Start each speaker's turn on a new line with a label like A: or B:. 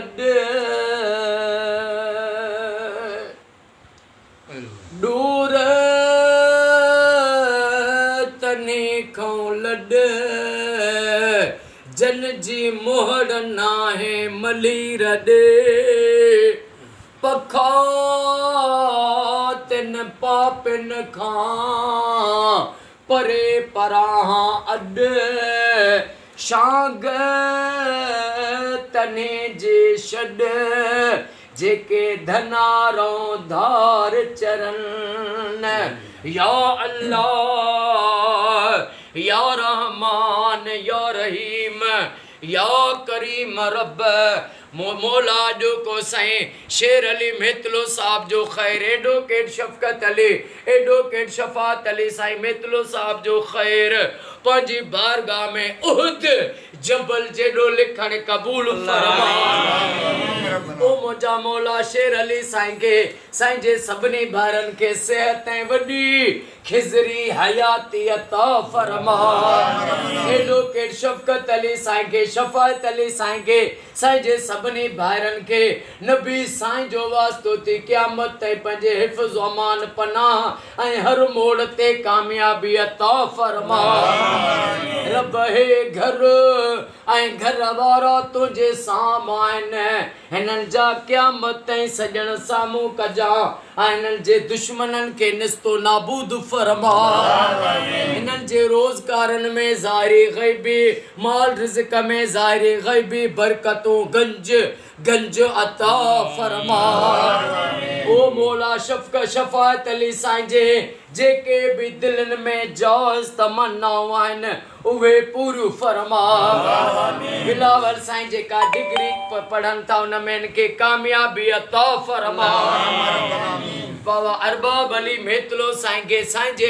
A: अॾ दूर तने खां लॾ जन जी मोहर नाहे मलीर ॾे पखा तिन पापिन खां परे परां अॾ शांग तने जे छॾ जेके धनारो धार चरन या अल्लाह या रहमान या रहीम या करीम रब मौला जो को साईं शेर अली मेतलो साहब जो खैर एडो केट शफकत अली एडो केट शफात अली साईं मेतलो साहब जो खैर पंहिंजी बारगाह में उहद जबल जेडो लिखण कबूल फरमा ओ मुंहिंजा मौला शेर अली साईं के साईं जे सभिनी भाइरनि खे सेहत ऐं वॾी खिज़री हयाती अता फरमा एडो केट शफकत अली साईं के शफात अली साईं के साईं जे सभिनी भाइरनि खे नबी साईं जो वास्तो थी क़यामत ताईं पंहिंजे हिफ़्ज़ अमान पनाह ऐं हर मोड़ ते कामयाबी अता फरमा रब हे घर ऐं घर वारा तुंहिंजे साम्हूं आहिनि हिननि जा क़यामत ताईं सॼण साम्हूं कजा ऐं हिननि जे दुश्मननि खे निस्तो नाबूद फरमा हिननि जे रोज़गारनि में ज़ाहिरी ग़ैबी माल रिज़्क़ में ज़ाहिरी ग़ैबी बरकतूं गंज अता फरमा ओ मौला शफ़ाअत अली साईं जे जेके भी दिलनि में जाइज़ तमन्नाऊं आहिनि उहे पूरियूं फरमा बिलावल साईं जेका डिग्री पढ़नि था उन में इनखे कामयाबी अता फरमा बाबा अरबाब अली मेतलो साईं के साईं जे